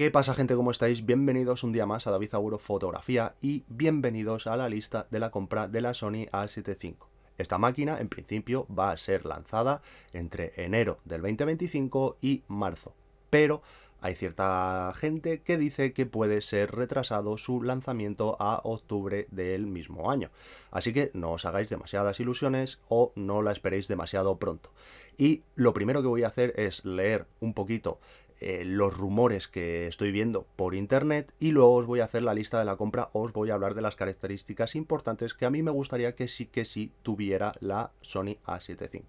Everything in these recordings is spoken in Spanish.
¿Qué pasa, gente? ¿Cómo estáis? Bienvenidos un día más a David Aguro Fotografía y bienvenidos a la lista de la compra de la Sony A7 IV. Esta máquina, en principio, va a ser lanzada entre enero del 2025 y marzo, pero hay cierta gente que dice que puede ser retrasado su lanzamiento a octubre del mismo año. Así que no os hagáis demasiadas ilusiones o no la esperéis demasiado pronto. Y lo primero que voy a hacer es leer un poquito los rumores que estoy viendo por internet y luego os voy a hacer la lista de la compra, os voy a hablar de las características importantes que a mí me gustaría que sí tuviera la Sony A7 IV.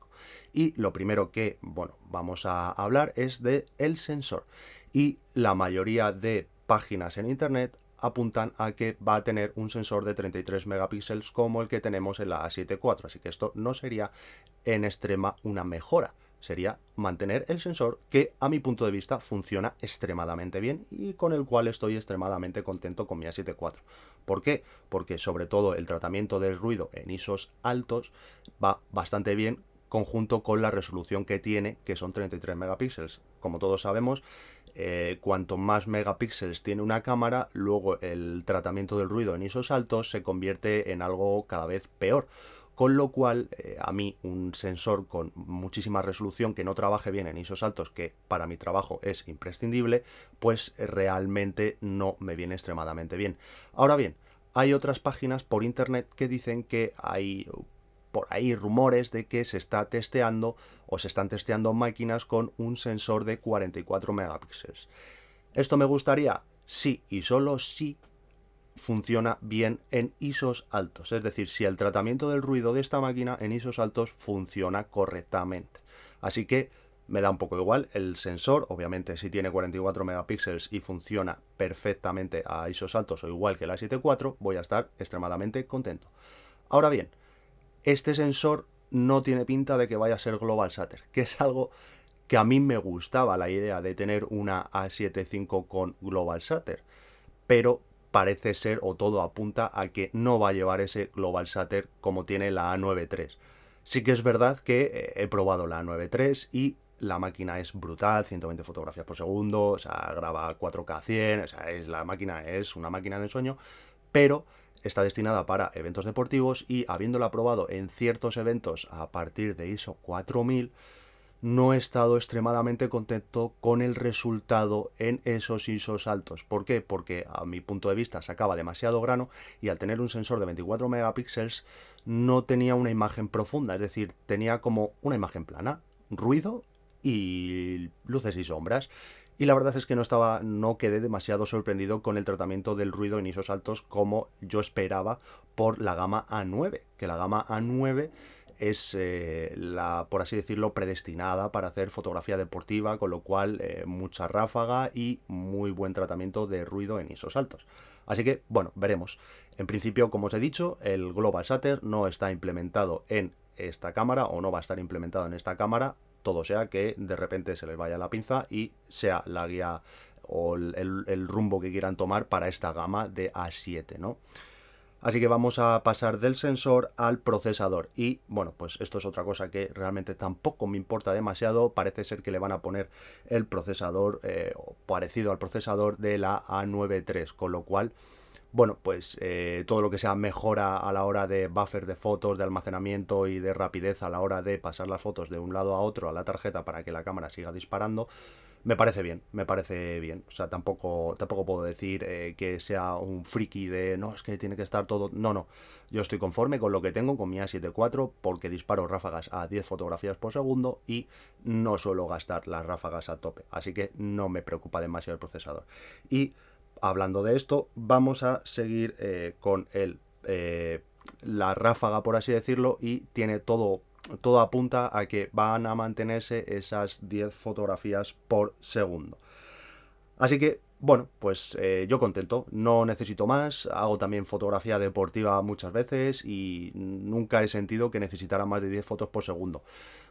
Y lo primero que, bueno, vamos a hablar es de el sensor. Y la mayoría de páginas en internet apuntan a que va a tener un sensor de 33 megapíxeles como el que tenemos en la A7 IV, así que esto no sería en extrema una mejora, sería mantener el sensor que a mi punto de vista funciona extremadamente bien y con el cual estoy extremadamente contento con mi A7 IV. ¿Por qué? Porque sobre todo el tratamiento del ruido en ISOs altos va bastante bien conjunto con la resolución que tiene, que son 33 megapíxeles. Como todos sabemos, cuanto más megapíxeles tiene una cámara, luego el tratamiento del ruido en ISOs altos se convierte en algo cada vez peor. Con lo cual, a mí un sensor con muchísima resolución que no trabaje bien en ISOs altos, que para mi trabajo es imprescindible, pues realmente no me viene extremadamente bien. Ahora bien, hay otras páginas por internet que dicen que hay por ahí rumores de que se está testeando o se están testeando máquinas con un sensor de 44 megapíxeles. ¿Esto me gustaría? Sí, y solo sí funciona bien en ISOs altos, es decir, si el tratamiento del ruido de esta máquina en ISOs altos funciona correctamente. Así que me da un poco igual el sensor, obviamente si tiene 44 megapíxeles y funciona perfectamente a ISOs altos o igual que la 7.4, voy a estar extremadamente contento. Ahora bien, este sensor no tiene pinta de que vaya a ser Global Shutter, que es algo que a mí me gustaba la idea de tener una A7 V con Global Shutter, pero parece ser o todo apunta a que no va a llevar ese Global Shutter como tiene la A9 III. Sí que es verdad que he probado la A9 III y la máquina es brutal, 120 fotografías por segundo, o sea, graba 4K 100, o sea, la máquina es una máquina de ensueño, pero está destinada para eventos deportivos y habiéndola probado en ciertos eventos a partir de ISO 4000, no he estado extremadamente contento con el resultado en esos ISOs altos. ¿Por qué? Porque a mi punto de vista sacaba demasiado grano y al tener un sensor de 24 megapíxeles no tenía una imagen profunda, es decir, tenía como una imagen plana, ruido y luces y sombras. Y la verdad es que no quedé demasiado sorprendido con el tratamiento del ruido en ISOs altos como yo esperaba por la gama A9, que la gama A9 es por así decirlo, predestinada para hacer fotografía deportiva, con lo cual mucha ráfaga y muy buen tratamiento de ruido en ISOs altos. Así que, bueno, veremos. En principio, como os he dicho, el Global Shutter no está implementado en esta cámara o no va a estar implementado en esta cámara, todo sea que de repente se les vaya la pinza y sea la guía o el rumbo que quieran tomar para esta gama de A7, ¿no? Así que vamos a pasar del sensor al procesador. Y bueno, pues esto es otra cosa que realmente tampoco me importa demasiado. Parece ser que le van a poner el procesador parecido al procesador de la A9 III, con lo cual, bueno, pues todo lo que sea mejora a la hora de buffer de fotos, de almacenamiento y de rapidez a la hora de pasar las fotos de un lado a otro a la tarjeta para que la cámara siga disparando, me parece bien, me parece bien. O sea, tampoco puedo decir que sea un friki de no, es que tiene que estar todo. No, no. Yo estoy conforme con lo que tengo con mi A7 IV porque disparo ráfagas a 10 fotografías por segundo y no suelo gastar las ráfagas a tope. Así que no me preocupa demasiado el procesador. Y hablando de esto, vamos a seguir con la ráfaga, por así decirlo, y tiene todo apunta a que van a mantenerse esas 10 fotografías por segundo. Así que, bueno, pues yo contento, no necesito más, hago también fotografía deportiva muchas veces y nunca he sentido que necesitara más de 10 fotos por segundo.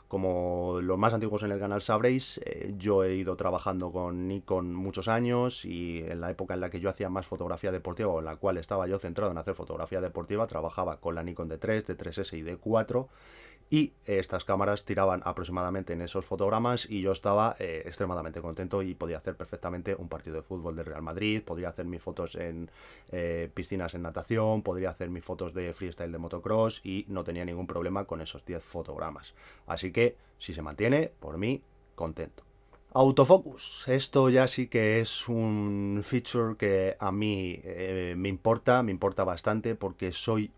Como los más antiguos en el canal sabréis, yo he ido trabajando con Nikon muchos años y en la época en la que yo hacía más fotografía deportiva o en la cual estaba yo centrado en hacer fotografía deportiva, trabajaba con la Nikon D3, D3S y D4 Y estas cámaras tiraban aproximadamente en esos fotogramas y yo estaba extremadamente contento y podía hacer perfectamente un partido de fútbol del Real Madrid, podría hacer mis fotos en piscinas en natación, podría hacer mis fotos de freestyle de motocross y no tenía ningún problema con esos 10 fotogramas. Así que si se mantiene, por mí, contento. Autofocus, esto ya sí que es un feature que a mí me importa bastante porque soy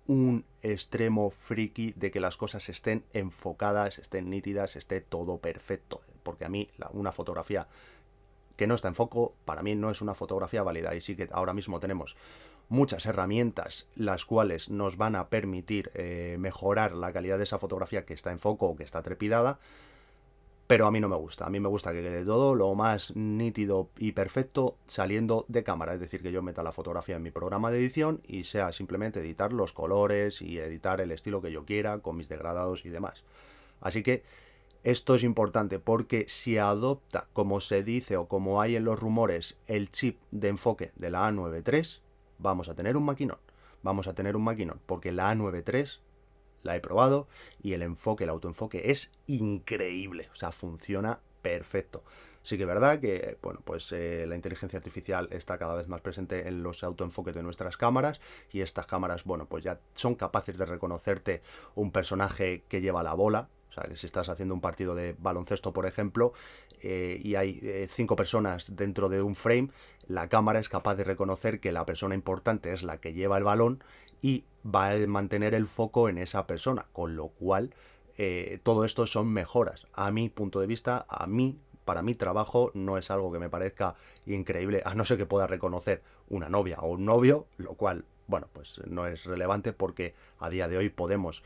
un extremo friki de que las cosas estén enfocadas, estén nítidas, esté todo perfecto. Porque a mí una fotografía que no está en foco, para mí no es una fotografía válida. Y sí que ahora mismo tenemos muchas herramientas las cuales nos van a permitir mejorar la calidad de esa fotografía que está en foco o que está trepidada, pero a mí no me gusta. A mí me gusta que quede todo lo más nítido y perfecto saliendo de cámara. Es decir, que yo meta la fotografía en mi programa de edición y sea simplemente editar los colores y editar el estilo que yo quiera con mis degradados y demás. Así que esto es importante porque si adopta, como se dice o como hay en los rumores, el chip de enfoque de la A9 III, vamos a tener un maquinón. Vamos a tener un maquinón porque la A9 III la he probado y el enfoque, el autoenfoque es increíble, o sea, funciona perfecto. Sí que es verdad que, bueno, pues la inteligencia artificial está cada vez más presente en los autoenfoques de nuestras cámaras y estas cámaras, bueno, pues ya son capaces de reconocerte un personaje que lleva la bola. O sea, que si estás haciendo un partido de baloncesto, por ejemplo, y hay 5 personas dentro de un frame, la cámara es capaz de reconocer que la persona importante es la que lleva el balón y va a mantener el foco en esa persona, con lo cual todo esto son mejoras. A mi punto de vista, para mi trabajo, no es algo que me parezca increíble, a no ser que pueda reconocer una novia o un novio, lo cual, bueno, pues no es relevante porque a día de hoy podemos,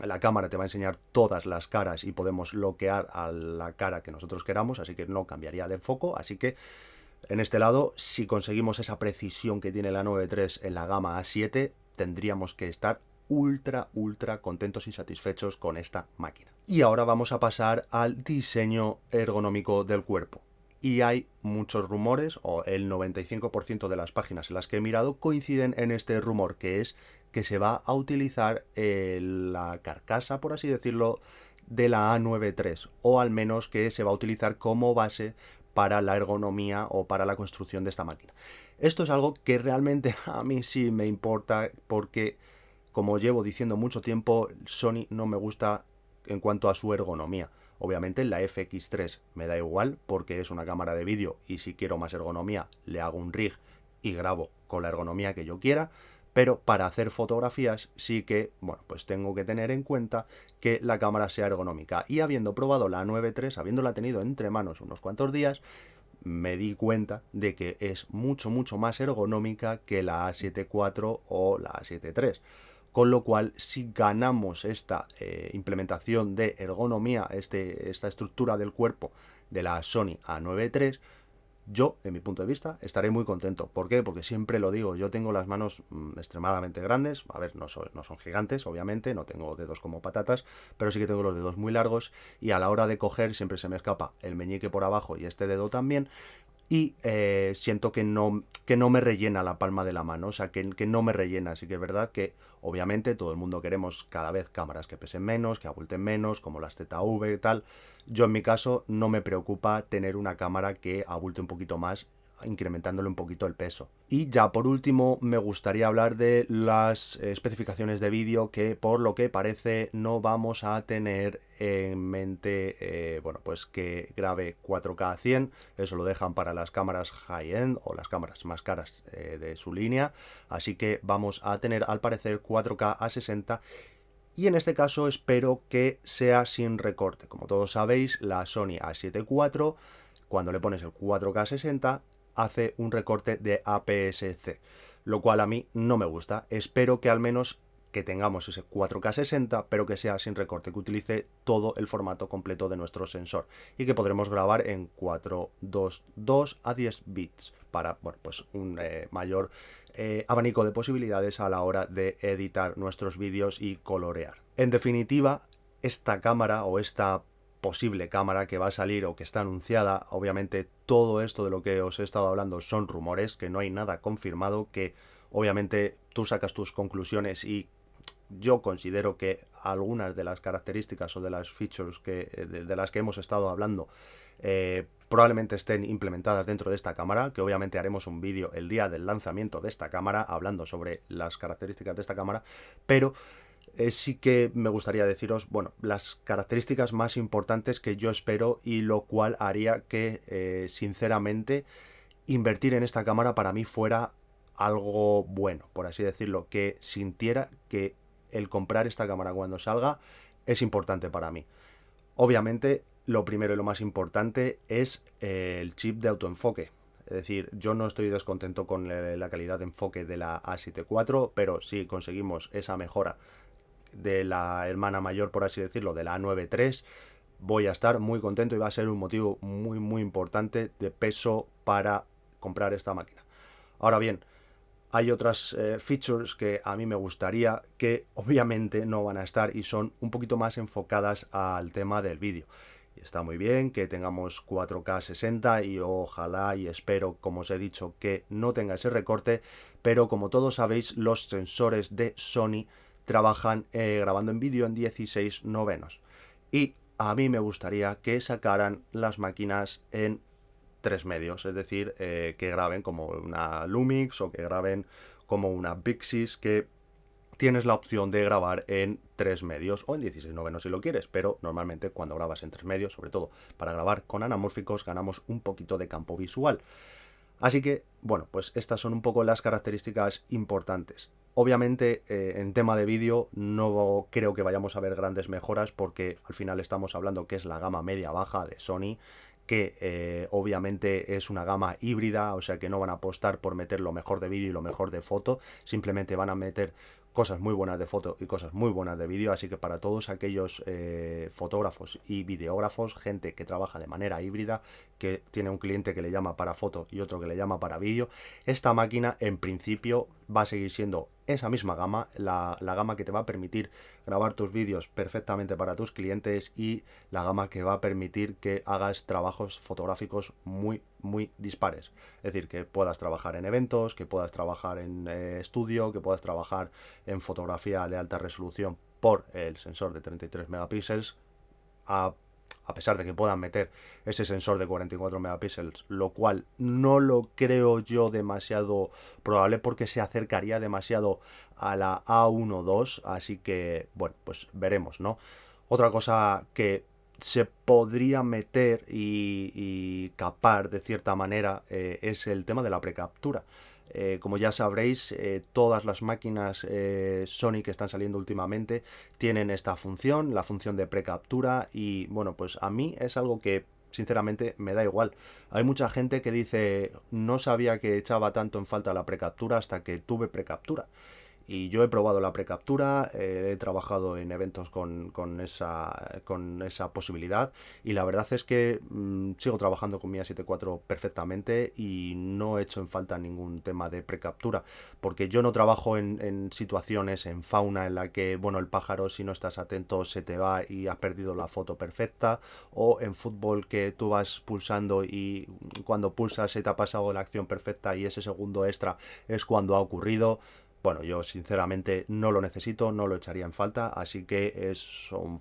la cámara te va a enseñar todas las caras y podemos bloquear a la cara que nosotros queramos, así que no cambiaría de foco, así que en este lado, si conseguimos esa precisión que tiene la 9.3 en la gama A7, tendríamos que estar ultra contentos y satisfechos con esta máquina. Y ahora vamos a pasar al diseño ergonómico del cuerpo. Y hay muchos rumores, o el 95% de las páginas en las que he mirado coinciden en este rumor, que es que se va a utilizar la carcasa, por así decirlo, de la A93, o al menos que se va a utilizar como base para la ergonomía o para la construcción de esta máquina. Esto es algo que realmente a mí sí me importa porque, como llevo diciendo mucho tiempo, Sony no me gusta en cuanto a su ergonomía. Obviamente la FX3 me da igual porque es una cámara de vídeo y si quiero más ergonomía le hago un rig y grabo con la ergonomía que yo quiera, pero para hacer fotografías sí que, bueno, pues tengo que tener en cuenta que la cámara sea ergonómica. Y habiendo probado la 9.3, habiéndola tenido entre manos unos cuantos días, me di cuenta de que es mucho más ergonómica que la A7 IV o la A7 III. Con lo cual, si ganamos esta implementación de ergonomía, esta estructura del cuerpo de la Sony A9 III, yo, en mi punto de vista, estaré muy contento. ¿Por qué? Porque siempre lo digo, yo tengo las manos extremadamente grandes. A ver, no son gigantes, obviamente, no tengo dedos como patatas, pero sí que tengo los dedos muy largos y a la hora de coger siempre se me escapa el meñique por abajo y este dedo también. Y siento que no me rellena la palma de la mano, o sea, que no me rellena. Así que es verdad que, obviamente, todo el mundo queremos cada vez cámaras que pesen menos, que abulten menos, como las ZV y tal. Yo, en mi caso, no me preocupa tener una cámara que abulte un poquito más, incrementándole un poquito el peso. Y ya por último me gustaría hablar de las especificaciones de vídeo que por lo que parece no vamos a tener en mente, bueno, pues que grabe 4K a 100, eso lo dejan para las cámaras high-end o las cámaras más caras de su línea, así que vamos a tener al parecer 4K a 60 y en este caso espero que sea sin recorte. Como todos sabéis, la Sony A7 IV, cuando le pones el 4K 60, hace un recorte de APS-C, lo cual a mí no me gusta. Espero que al menos que tengamos ese 4K 60, pero que sea sin recorte, que utilice todo el formato completo de nuestro sensor y que podremos grabar en 422 a 10 bits para, bueno, pues un mayor abanico de posibilidades a la hora de editar nuestros vídeos y colorear. En definitiva, esta cámara o esta posible cámara que va a salir o que está anunciada, obviamente todo esto de lo que os he estado hablando son rumores, que no hay nada confirmado, que obviamente tú sacas tus conclusiones y yo considero que algunas de las características o de las features de las que hemos estado hablando probablemente estén implementadas dentro de esta cámara, que obviamente haremos un vídeo el día del lanzamiento de esta cámara hablando sobre las características de esta cámara, pero sí que me gustaría deciros, bueno, las características más importantes que yo espero y lo cual haría que, sinceramente, invertir en esta cámara para mí fuera algo bueno, por así decirlo, que sintiera que el comprar esta cámara cuando salga es importante para mí. Obviamente, lo primero y lo más importante es el chip de autoenfoque. Es decir, yo no estoy descontento con la calidad de enfoque de la A7 IV, pero si conseguimos esa mejora de la hermana mayor, por así decirlo, de la A9 III, voy a estar muy contento y va a ser un motivo muy importante de peso para comprar esta máquina. Ahora bien, hay otras features que a mí me gustaría que obviamente no van a estar y son un poquito más enfocadas al tema del vídeo. Y está muy bien que tengamos 4K 60 y ojalá y espero, como os he dicho, que no tenga ese recorte, pero como todos sabéis, los sensores de Sony trabajan grabando en vídeo en 16 novenos. Y a mí me gustaría que sacaran las máquinas en 3 medios, es decir, que graben como una Lumix o que graben como una Vixis, que tienes la opción de grabar en 3 medios o en 16 novenos si lo quieres, pero normalmente cuando grabas en 3 medios, sobre todo para grabar con anamórficos, ganamos un poquito de campo visual. Así que, bueno, pues estas son un poco las características importantes. Obviamente, en tema de vídeo no creo que vayamos a ver grandes mejoras porque al final estamos hablando que es la gama media-baja de Sony, que obviamente es una gama híbrida, o sea que no van a apostar por meter lo mejor de vídeo y lo mejor de foto, simplemente van a meter cosas muy buenas de foto y cosas muy buenas de vídeo, así que para todos aquellos fotógrafos y videógrafos, gente que trabaja de manera híbrida, que tiene un cliente que le llama para foto y otro que le llama para vídeo, esta máquina en principio va a seguir siendo esa misma gama, la gama que te va a permitir grabar tus vídeos perfectamente para tus clientes y la gama que va a permitir que hagas trabajos fotográficos muy dispares. Es decir, que puedas trabajar en eventos, que puedas trabajar en estudio, que puedas trabajar en fotografía de alta resolución por el sensor de 33 megapíxeles, a pesar de que puedan meter ese sensor de 44 megapíxeles, lo cual no lo creo yo demasiado probable porque se acercaría demasiado a la A1 II, así que, bueno, pues veremos, ¿no? Otra cosa que se podría meter y capar de cierta manera es el tema de la precaptura. Como ya sabréis, todas las máquinas Sony que están saliendo últimamente tienen esta función, la función de precaptura, y bueno, pues a mí es algo que sinceramente me da igual. Hay mucha gente que dice, no sabía que echaba tanto en falta la precaptura hasta que tuve precaptura. Y yo he probado la precaptura, he trabajado en eventos con esa posibilidad y la verdad es que sigo trabajando con mi A7 IV perfectamente y no he hecho en falta ningún tema de precaptura, porque yo no trabajo en situaciones, en fauna en la que, bueno, el pájaro si no estás atento se te va y has perdido la foto perfecta, o en fútbol que tú vas pulsando y cuando pulsas se te ha pasado la acción perfecta y ese segundo extra es cuando ha ocurrido. Bueno, yo sinceramente no lo necesito, no lo echaría en falta, así que son,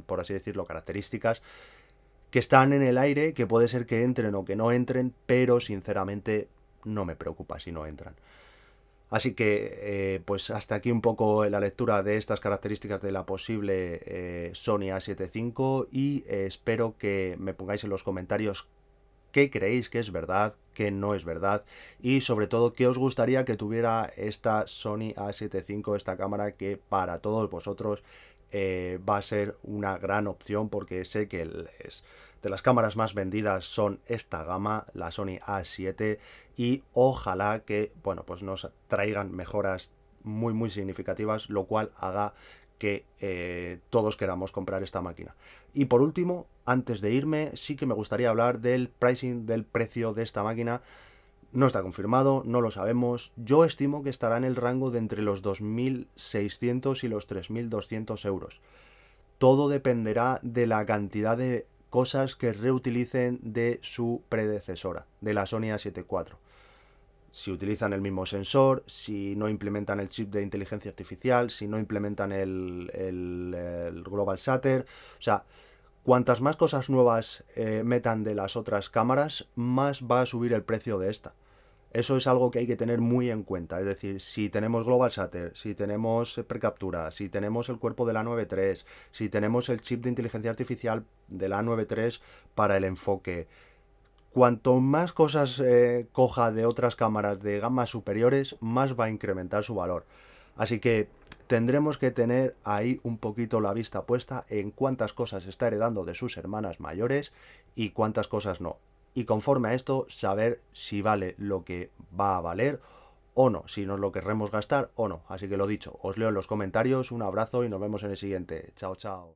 por así decirlo, características que están en el aire, que puede ser que entren o que no entren, pero sinceramente no me preocupa si no entran. Así que, pues hasta aquí un poco la lectura de estas características de la posible Sony A7 IV y espero que me pongáis en los comentarios qué creéis que es verdad, qué no es verdad y sobre todo qué os gustaría que tuviera esta Sony A7 IV, esta cámara que para todos vosotros va a ser una gran opción porque sé que de las cámaras más vendidas son esta gama, la Sony A7, y ojalá que, bueno, pues nos traigan mejoras muy significativas, lo cual haga que todos queramos comprar esta máquina. Y por último, antes de irme, sí que me gustaría hablar del pricing, del precio de esta máquina. No está confirmado, no lo sabemos. Yo estimo que estará en el rango de entre los 2.600 y los 3.200 euros. Todo dependerá de la cantidad de cosas que reutilicen de su predecesora, de la Sony A7 IV. si utilizan el mismo sensor, si no implementan el chip de inteligencia artificial, si no implementan el Global Shutter. O sea, cuantas más cosas nuevas metan de las otras cámaras, más va a subir el precio de esta. Eso es algo que hay que tener muy en cuenta. Es decir, si tenemos Global Shutter, si tenemos precaptura, si tenemos el cuerpo de la 9.3, si tenemos el chip de inteligencia artificial de la 9.3 para el enfoque, cuanto más cosas coja de otras cámaras de gamas superiores, más va a incrementar su valor. Así que tendremos que tener ahí un poquito la vista puesta en cuántas cosas está heredando de sus hermanas mayores y cuántas cosas no. Y conforme a esto, saber si vale lo que va a valer o no, si nos lo querremos gastar o no. Así que lo dicho, os leo en los comentarios, un abrazo y nos vemos en el siguiente. Chao, chao.